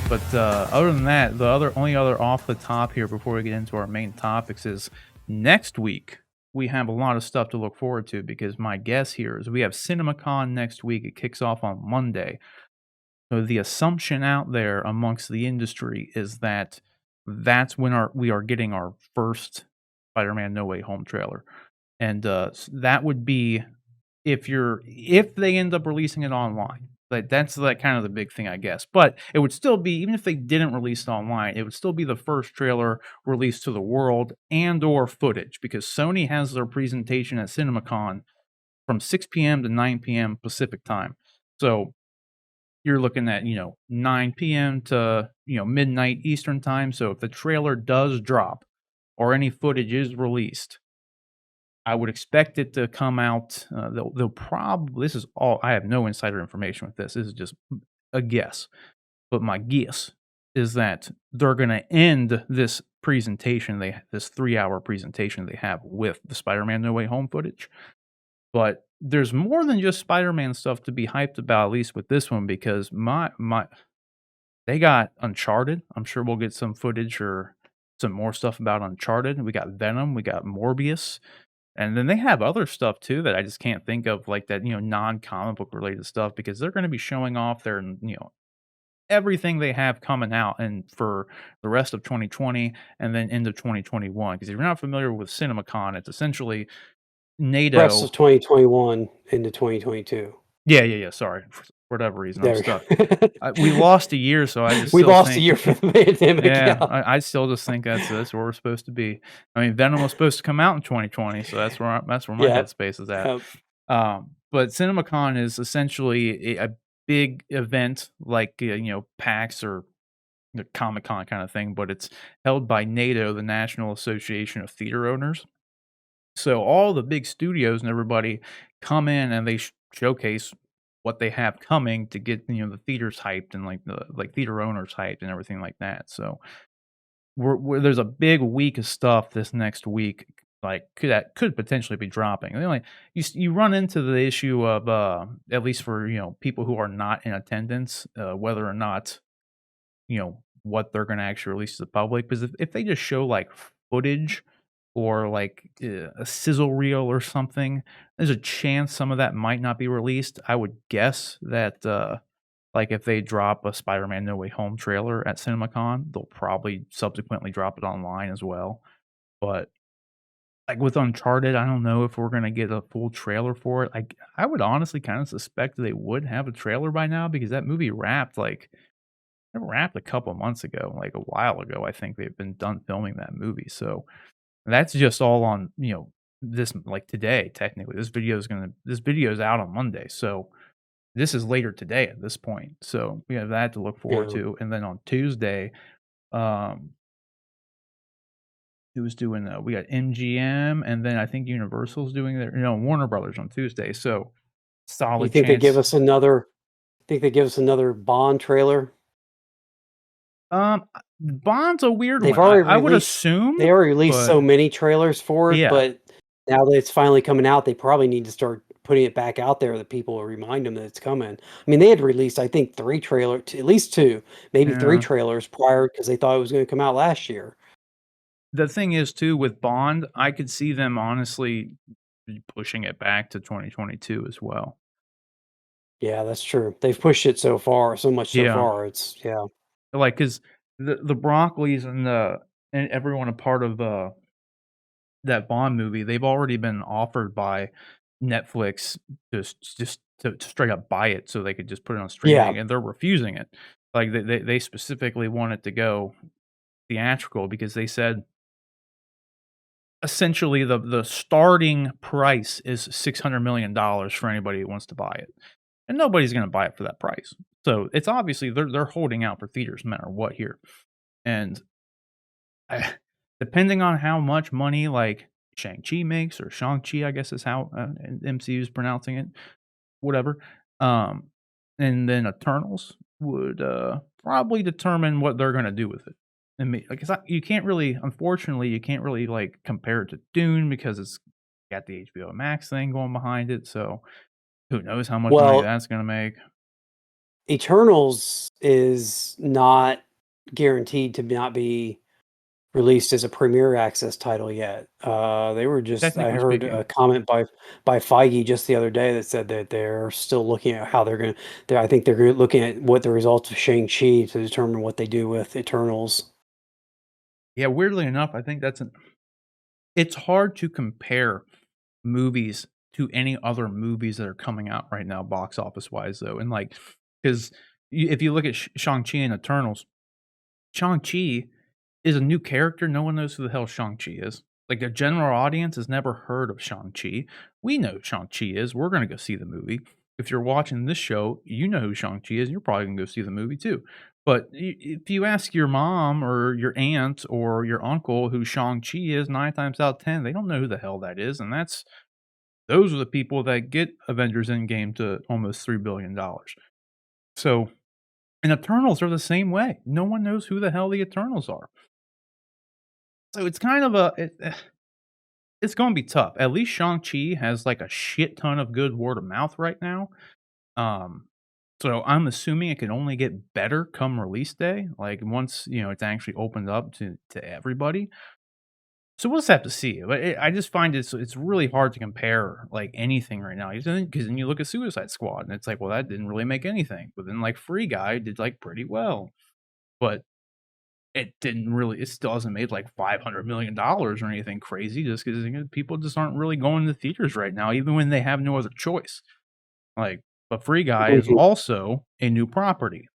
But other than that, the only other off the top here before we get into our main topics is next week we have a lot of stuff to look forward to because my guess here is we have CinemaCon next week. It kicks off on Monday. So the assumption out there amongst the industry is that that's when we are getting our first Spider-Man No Way Home trailer. And that would be if they end up releasing it online. Like that's like kind of the big thing, I guess. But it would still be, even if they didn't release it online, it would still be the first trailer released to the world and or footage because Sony has their presentation at CinemaCon from 6 p.m. to 9 p.m. Pacific time. So you're looking at 9 p.m. to midnight Eastern time. So if the trailer does drop or any footage is released, I would expect it to come out. They'll probably. This is all. I have no insider information with this. This is just a guess. But my guess is that they're going to end this presentation. This 3-hour presentation they have with the Spider-Man No Way Home footage. But there's more than just Spider-Man stuff to be hyped about, at least with this one, because they got Uncharted. I'm sure we'll get some footage or some more stuff about Uncharted. We got Venom. We got Morbius. And then they have other stuff too that I just can't think of, like that, non-comic book related stuff, because they're going to be showing off their, everything they have coming out and for the rest of 2020 and then into 2021. Because if you're not familiar with CinemaCon, it's essentially Rest NATO. of 2021 into 2022. Yeah. Sorry, for whatever reason, I'm There we stuck. go. We lost a year, so I just We still lost a think, year for the pandemic. yeah, Yeah. I still just think that's where we're supposed to be. I mean, Venom was supposed to come out in 2020, so that's where my Yep. headspace is at. Yep. But CinemaCon is essentially a big event like PAX or the Comic Con kind of thing, but it's held by NATO, the National Association of Theater Owners. So all the big studios and everybody come in and they showcase what they have coming to get the theaters hyped and like the theater owners hyped and everything like that. So there's a big week of stuff this next week, like that could potentially be dropping. And like you run into the issue of at least for people who are not in attendance, whether or not what they're going to actually release to the public. Because if they just show like footage or like a sizzle reel or something, there's a chance some of that might not be released. I would guess that like if they drop a Spider-Man No Way Home trailer at CinemaCon, they'll probably subsequently drop it online as well. But like with Uncharted, I don't know if we're gonna get a full trailer for it. I would honestly kind of suspect they would have a trailer by now because that movie wrapped it wrapped a couple months ago, like a while ago. I think they've been done filming that movie. So that's just all on this like today. Technically, this video is out on Monday, so this is later today at this point. So we have that to look forward Yeah. to. And then on Tuesday, um, who's doing that? We got MGM, and then I think Universal's doing their, Warner Brothers on Tuesday. So solid You think they give chance. us another? Think they give us another Bond trailer? Bond's a weird They've one. already I would released. assume, They already released but so many trailers for it, yeah, but now that it's finally coming out, they probably need to start putting it back out there that people will remind them that it's coming. I mean, they had released, I think, at least two, maybe three yeah. trailers prior because they thought it was going to come out last year. The thing is too with Bond, I could see them honestly pushing it back to 2022 as well. Yeah, that's true. They've pushed it so much so Yeah. far. It's yeah. Like, cause the Broccoli's and everyone a part of, that Bond movie, they've already been offered by Netflix just to straight up buy it so they could just put it on Yeah. streaming, and they're refusing it. Like, they specifically want it to go theatrical because they said, essentially, the starting price is $600 million for anybody who wants to buy it, and nobody's gonna buy it for that price. So, it's obviously they're holding out for theaters no matter what here. And I depending on how much money, like, Shang-Chi makes, or Shang-Chi, I guess is how, MCU is pronouncing it, whatever, um, and then Eternals would, probably determine what they're gonna do with it. And me like, you can't really, unfortunately, you can't really, like, compare it to Dune because it's got the HBO Max thing going behind it, so who knows how much money Well, that's gonna make. Eternals is not guaranteed to not be released as a Premier Access title yet. They were just I Technically heard a speaking. comment by Feige just the other day that said that they're still looking at how they're gonna. I think they're looking at what the results of Shang-Chi to determine what they do with Eternals. Yeah, weirdly enough, I think it's hard to compare movies to any other movies that are coming out right now, box office wise, though. And like, because if you look at Shang-Chi and Eternals, Shang-Chi is a new character. No one knows who the hell Shang-Chi is. Like, the general audience has never heard of Shang-Chi. We know who Shang-Chi is. We're going to go see the movie. If you're watching this show, you know who Shang-Chi is. You're probably going to go see the movie too. But if you ask your mom or your aunt or your uncle who Shang-Chi is, 9 times out of 10, they don't know who the hell that is. And those are the people that get Avengers Endgame to almost $3 billion. So, and Eternals are the same way. No one knows who the hell the Eternals are. So it's kind of it's gonna be tough. At least Shang-Chi has, like, a shit ton of good word of mouth right now. Um, so I'm assuming it can only get better come release day, like, once, it's actually opened up to everybody. So we'll just have to see. But I just find it's really hard to compare, like, anything right now. Because then you look at Suicide Squad, and it's like, well, that didn't really make anything. But then, like, Free Guy did, like, pretty well. But it still hasn't made like $500 million or anything crazy just because people just aren't really going to theaters right now, even when they have no other choice. Like, but Free Guy is Mhm. also a new property.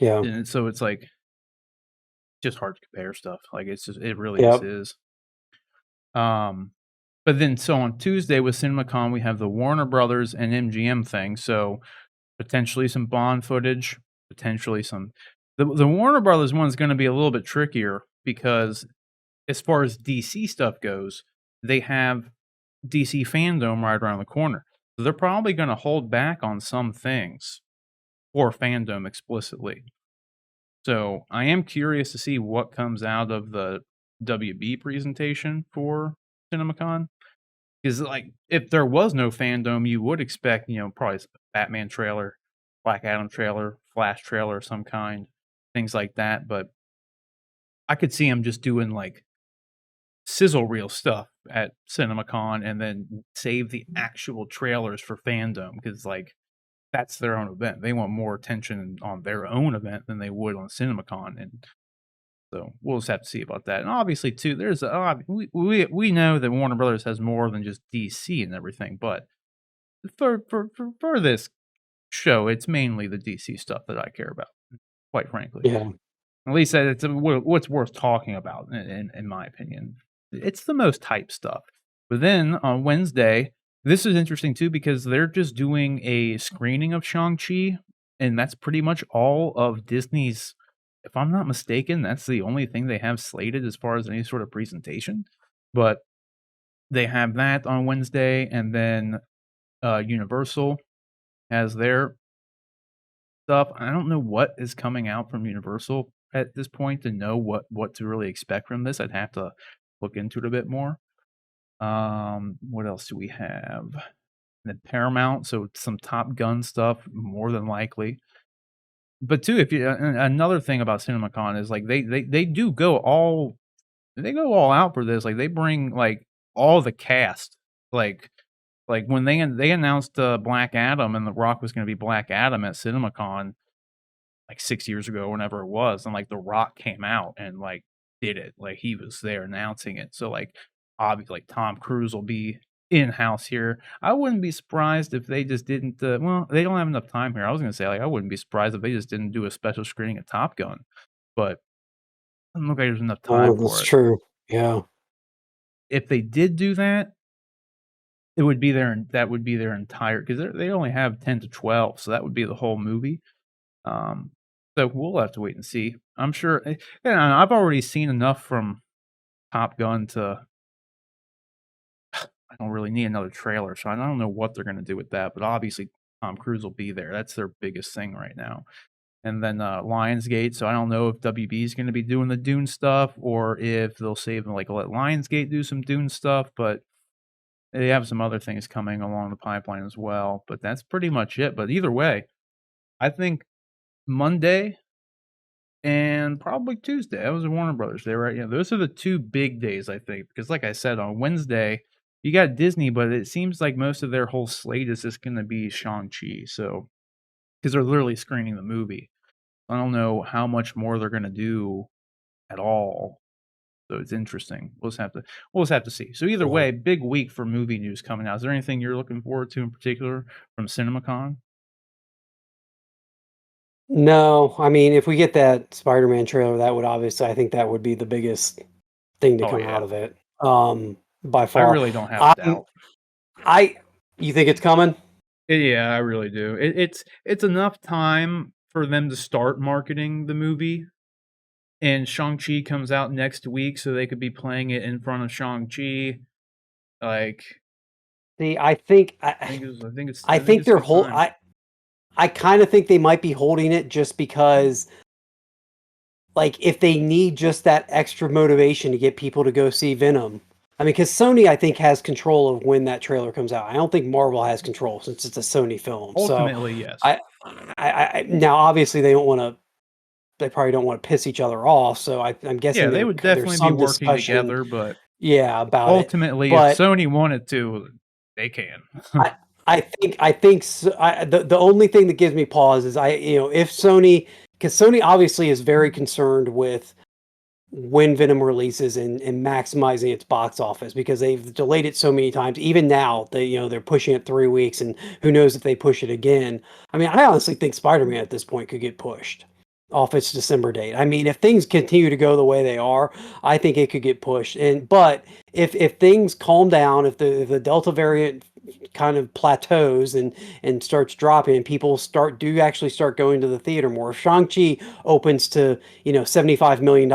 Yeah. And so it's like just hard to compare stuff. Like it really just Yep. is. Um but then so on Tuesday with CinemaCon we have the Warner Brothers and MGM thing. So potentially some Bond footage, potentially some the Warner Brothers one's gonna be a little bit trickier because as far as DC stuff goes, they have DC Fandom right around the corner. So they're probably gonna hold back on some things for Fandom explicitly. So I am curious to see what comes out of the WB presentation for CinemaCon. Because like if there was no Fandom, you would expect, probably a Batman trailer, Black Adam trailer, Flash trailer of some kind, things like that. But I could see him just doing like sizzle reel stuff at CinemaCon and then save the actual trailers for Fandom because, like, that's their own event. They want more attention on their own event than they would on CinemaCon, and so we'll just have to see about that. And obviously, too, we know that Warner Brothers has more than just DC and everything, but for this show, it's mainly the DC stuff that I care about, quite frankly. Yeah. At least that it's what's worth talking about in my opinion. It's the most hype stuff. But then on Wednesday, this is interesting too because they're just doing a screening of Shang-Chi, and that's pretty much all of Disney's. If I'm not mistaken, that's the only thing they have slated as far as any sort of presentation. But they have that on Wednesday, and then Universal has their stuff. I don't know what is coming out from Universal at this point to know what to really expect from this. I'd have to look into it a bit more. What else do we have? The Paramount, so some Top Gun stuff, more than likely. But too, if you another thing about CinemaCon is like they do go all out for this. Like they bring like all the cast. Like when they announced Black Adam and The Rock was going to be Black Adam at CinemaCon, like 6 years ago, whenever it was, and, like, The Rock came out and, like, did it, like, he was there announcing it, so, like, obviously, like, Tom Cruise will be in-house here. I wouldn't be surprised if they just didn't, well, they don't have enough time here. I was gonna say, like, I wouldn't be surprised if they just didn't do a special screening of Top Gun, but doesn't look like there's enough time That's for it. true. Yeah. If they did do that, that would be their entire 'cause they only have 10 to 12, so that would be the whole movie. Um, so we'll have to wait and see. I'm sure yeah, I've already seen enough from Top Gun to I don't really need another trailer, so I don't know what they're gonna do with that, but obviously Tom Cruise will be there. That's their biggest thing right now. And then, Lionsgate, so I don't know if WB is gonna be doing the Dune stuff or if they'll save and, like, let Lionsgate do some Dune stuff, but they have some other things coming along the pipeline as well, but that's pretty much it. But either way, I think Monday and probably Tuesday. That was Warner Brothers. They were, those are the two big days, I think, because like I said, on Wednesday you got Disney, but it seems like most of their whole slate is just going to be Shang-Chi. So because they're literally screening the movie, I don't know how much more they're going to do at all. So it's interesting. We'll just have to see. So either Right. way, big week for movie news coming out. Is there anything you're looking forward to in particular from CinemaCon? No, I mean, if we get that Spider-Man trailer, that would obviously, I think that would be the biggest thing to Oh come yeah, out of it, by I far. really don't have a I'm, doubt. I, you think it's coming? Yeah, I really do. It's enough time for them to start marketing the movie, and Shang-Chi comes out next week, so they could be playing it in front of Shang-Chi. Like, See, I I think think it's a good time. I kind of think they might be holding it just because, like, if they need just that extra motivation to get people to go see Venom. I mean, because Sony, I think, has control of when that trailer comes out. I don't think Marvel has control since it's a Sony film. So, Ultimately, yes. I, now obviously they don't want to. They probably don't want to piss each other off. So I'm guessing Yeah, they would there's definitely be some working discussion, together, but yeah, about it. ultimately, if But Sony wanted to, they can. I the only thing that gives me pause is if Sony, because Sony obviously is very concerned with when Venom releases and maximizing its box office because they've delayed it so many times. Even now, they're pushing it 3 weeks, and who knows if they push it again. I mean, I honestly think Spider-Man at this point could get pushed off its December date. I mean, if things continue to go the way they are, I think it could get pushed. But if things calm down, if the Delta variant kind of plateaus and starts dropping, and people actually start going to the theater more, if Shang-Chi opens to $75 million,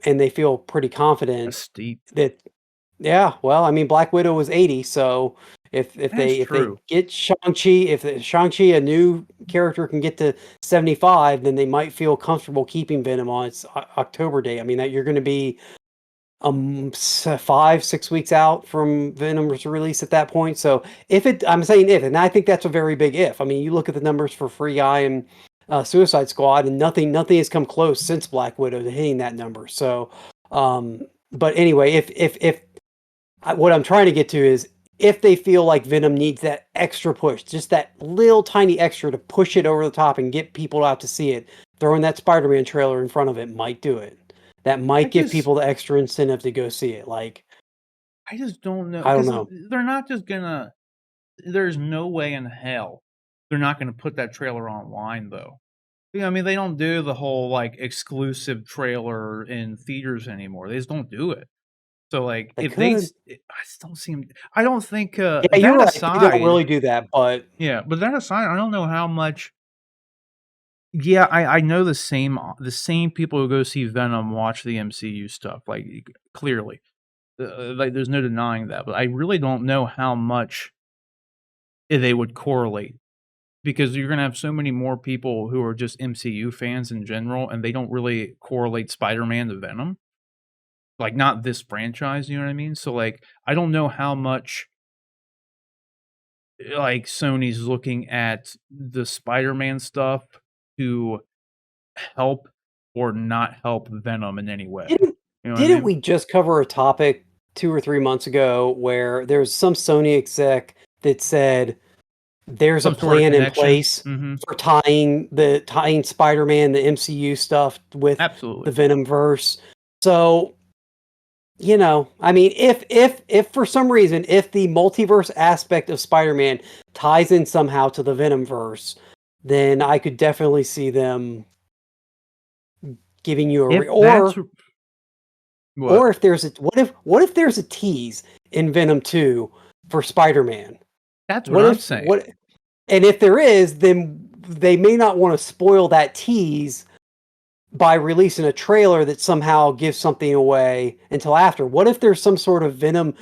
and they feel pretty That's confident steep. that, yeah, well, I mean, Black Widow was 80, so if That's they true. get Shang-Chi, if Shang-Chi, a new character, can get to 75, then they might feel comfortable keeping Venom on its October date. I mean, that you're going to be 5, 6 weeks out from Venom's release at that point. So I'm saying if, and I think that's a very big if. I mean, you look at the numbers for Free Guy and Suicide Squad, and nothing has come close since Black Widow to hitting that number. So, but anyway, if what I'm trying to get to is, if they feel like Venom needs that extra push, just that little tiny extra to push it over the top and get people out to see it, throwing that Spider-Man trailer in front of it might do it. That I might give just people the extra incentive to go see it. Like, I just don't know I don't because know. they're not just gonna. There's no way in hell they're not gonna put that trailer online, though. I mean, they don't do the whole like exclusive trailer in theaters anymore. They just don't do it. So like, They if they, could. I just don't see them. I don't think Yeah, you're that right. They don't aside. really do that, but Yeah, but that aside, I don't know how much. Yeah, I know the same people who go see Venom watch the MCU stuff, like, clearly. Like, there's no denying that, but I really don't know how much they would correlate, because you're gonna have so many more people who are just MCU fans in general, and they don't really correlate Spider-Man to Venom. Like, not this franchise, you know what I mean? So, like, I don't know how much, like, Sony's looking at the Spider-Man stuff to help or not help Venom in any way. didn't You know what I didn't mean? we just cover a topic 2 or 3 months ago where there's some Sony exec that said there's a Some sort of plan in connection. place Mhm. for tying Spider-Man, the MCU stuff, with the Absolutely. Venom verse. So, I mean, if for some reason, if the multiverse aspect of Spider-Man ties in somehow to the Venom verse, then I could definitely see them giving you a If re- that's or what? if there's a what if there's a tease in Venom 2 for Spider-Man? That's what What I'm if saying. what And if there is, then they may not want to spoil that tease by releasing a trailer that somehow gives something away until after. What if there's some sort of Venom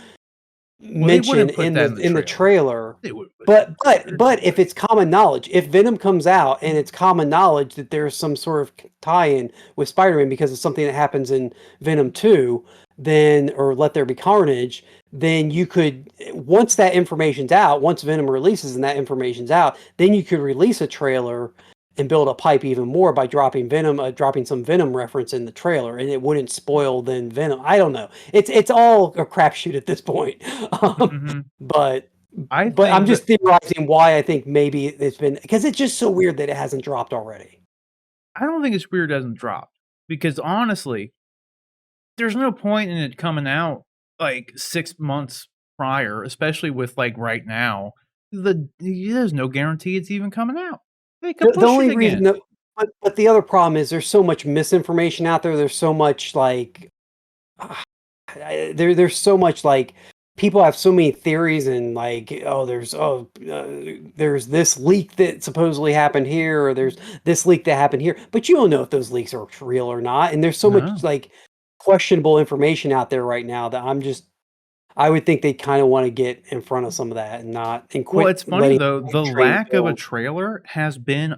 Well, they mention wouldn't put that in the in the trailer. trailer. They would put that But in the trailer. There's no if way. it's common knowledge, if Venom comes out and it's common knowledge that there's some sort of tie-in with Spider-Man because of something that happens in Venom 2, then or Let There Be Carnage, then you could once that information's out, once Venom releases and that information's out, then you could release a trailer and build up hype even more by dropping Venom, dropping some Venom reference in the trailer, and it wouldn't spoil then Venom. I don't know. It's all a crapshoot at this point. Um, Mhm. but I but I'm think just that theorizing why I think maybe it's been because it's just so weird that it hasn't dropped already. I don't think it's weird it doesn't drop because honestly, there's no point in it coming out like 6 months prior, especially with, like, right now. There's no guarantee it's even coming out. They could The push it only reason again. that, but the other problem is there's so much misinformation out there. There's so much like there's so much like people have so many theories and like there's this leak that supposedly happened here or there's this leak that happened here, but you don't know if those leaks are real or not. And there's so much No. like questionable information out there right now that I would think they kind of want to get in front of some of that and not and Well, quit it's funny letting though, the hype the train lack of a build. trailer has been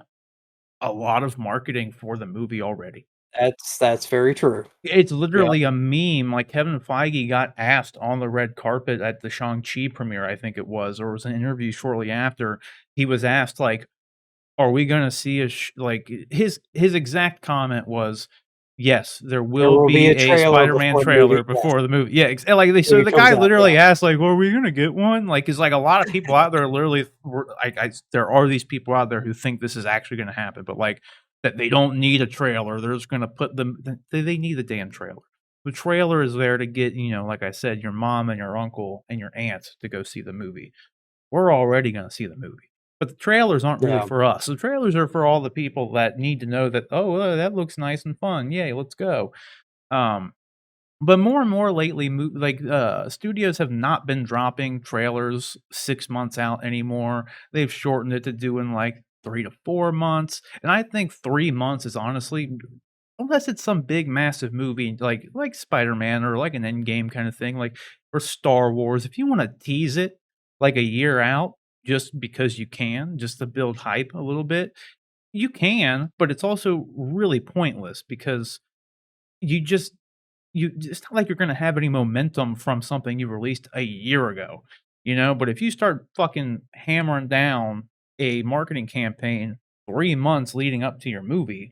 a lot of marketing for the movie already. That's very true. It's Yeah. literally a meme, like, Kevin Feige got asked on the red carpet at the Shang-Chi premiere, I think it was, or it was an interview shortly after. He was asked, like, "Are we gonna see a like" his exact comment was, "Yes, there There will will be be a a trailer Spider-Man before the movie. trailer Yes, before the movie." Yeah, and, like, they so movie the comes guy out. literally Yeah. asked, like, "Well, are we gonna get one?" Like, 'cause, like, a lot of people out there literally were like, there are these people out there who think this is actually gonna happen, but, like, that they don't need a trailer, they're just gonna put them they need the damn trailer. The trailer is there to get, like I said, your mom and your uncle and your aunt to go see the movie. We're already gonna see the movie. But the trailers aren't really Yeah. for us. The trailers are for all the people that need to know that, "Oh, that looks nice and fun. Yay, let's go." Um, but more and more lately, studios have not been dropping trailers 6 months out anymore. They've shortened it to doing, like, 3 to 4 months, and I think 3 months is honestly unless it's some big massive movie like Spider-Man or like an Endgame kinda thing, like or Star Wars, if you wanna tease it, like, a year out just because you can, just to build hype a little bit, you can, but it's also really pointless because you just it's not like you're gonna have any momentum from something you released a year ago, but if you start fucking hammering down a marketing campaign 3 months leading up to your movie,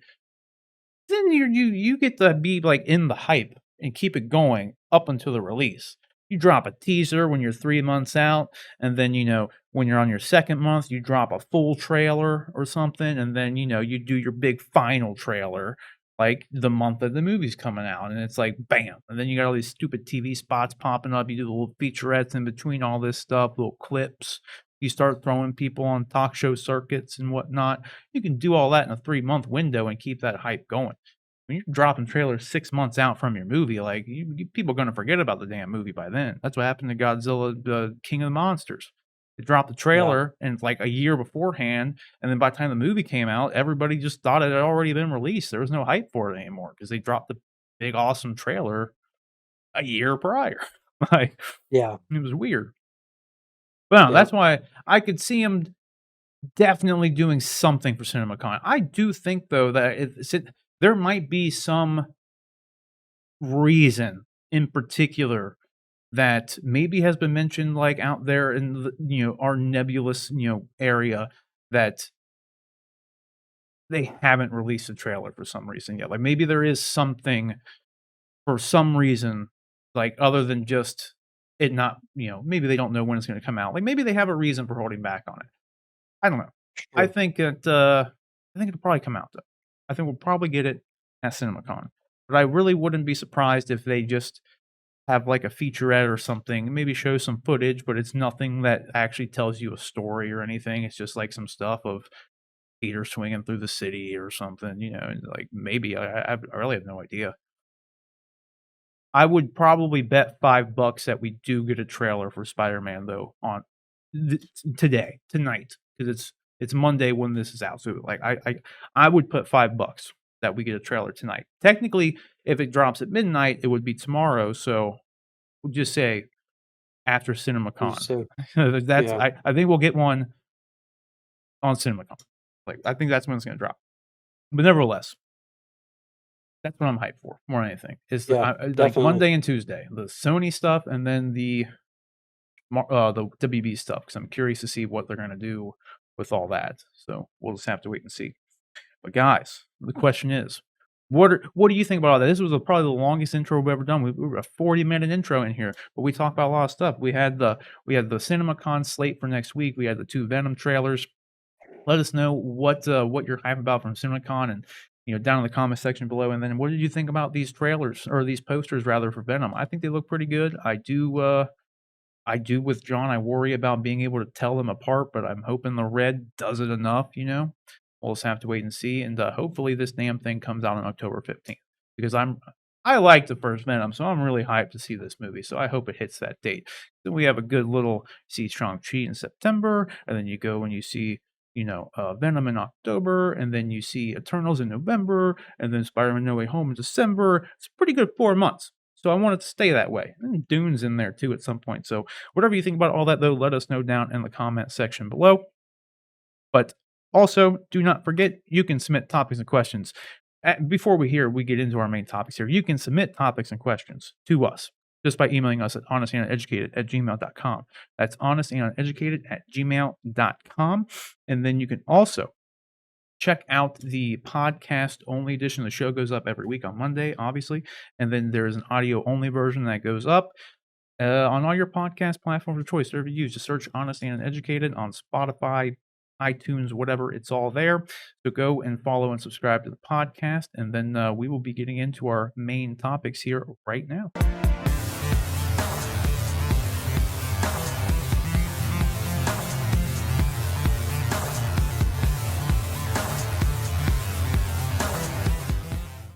then you get to be, like, in the hype and keep it going up until the release. You drop a teaser when you're 3 months out, and then, when you're on your 2nd month, you drop a full trailer or something, and then, you do your big final trailer, like, the month that the movie's coming out, and it's like, bam, and then you got all these stupid TV spots popping up, you do the little featurettes in between all this stuff, little clips. You start throwing people on talk show circuits and whatnot. You can do all that in a 3-month window and keep that hype going. When you're dropping trailers 6 months out from your movie, like, people are gonna forget about the damn movie by then. That's what happened to Godzilla, the King of the Monsters. They dropped the Yeah. trailer and it's like a year beforehand, and then by the time the movie came out, everybody just thought it had already been released. There was no hype for it anymore because they dropped the big, awesome trailer a year prior. Like, Yeah. it was weird. But no, Yeah. that's why I could see him definitely doing something for CinemaCon. I do think, though, that there might be some reason in particular that maybe has been mentioned, like, out there in our nebulous, area that they haven't released a trailer for some reason yet. Like, maybe there is something for some reason, like, other than just it not maybe they don't know when it's gonna come out. Like, maybe they have a reason for holding back on it. I don't know. I Sure. think that, I think it'll probably come out, though. I think we'll probably get it at CinemaCon, but I really wouldn't be surprised if they just have, like, a featurette or something, maybe show some footage, but it's nothing that actually tells you a story or anything. It's just, like, some stuff of Peter swinging through the city or something, and, like, maybe I really have no idea. I would probably bet $5 that we do get a trailer for Spider-Man, though, on th tonight, because it's Monday when this is out, so, like, I would put $5 that we get a trailer tonight. Technically, if it drops at midnight, it would be tomorrow, so we'll just say after CinemaCon. So That's yeah, I think we'll get one on CinemaCon. Like, I think that's when it's gonna drop. But nevertheless, that's what I'm hyped for more than anything. Is yeah, like definitely. Monday and Tuesday, the Sony stuff, and then the WB stuff, because I'm curious to see what they're gonna do with all that. So we'll just have to wait and see. But guys, the question is, what do you think about all that? This was probably the longest intro we've ever done. We were a 40-minute intro in here, but we talked about a lot of stuff. We had the CinemaCon slate for next week. We had the 2 Venom trailers. Let us know what you're hyped about from CinemaCon, and down in the comment section below. And then what did you think about these trailers, or these posters rather, for Venom? I think they look pretty good. I do with John. I worry about being able to tell them apart, but I'm hoping the red does it enough. We'll just have to wait and see, and hopefully this damn thing comes out on October 15th, because I like the first Venom, so I'm really hyped to see this movie. So I hope it hits that date. Then we have a good little see Shang-Chi in September, and then you go and you see Venom in October, and then you see Eternals in November, and then Spider-Man No Way Home in December. It's a pretty good 4 months. So I want it to stay that way. And Dune's in there too at some point. So whatever you think about all that, though, let us know down in the comment section below. But also, do not forget, you can submit topics and questions. Before we get into our main topics here, you can submit topics and questions to us just by emailing us at honestanduneducated@gmail.com. That's honestanduneducated@gmail.com. And then you can also check out the podcast only edition. The show goes up every week on Monday, obviously. And then there's an audio only version that goes up on all your podcast platforms of choice. Whatever you use, just search Honest and Educated on Spotify, iTunes, whatever. It's all there. So go and follow and subscribe to the podcast. And then we will be getting into our main topics here right now.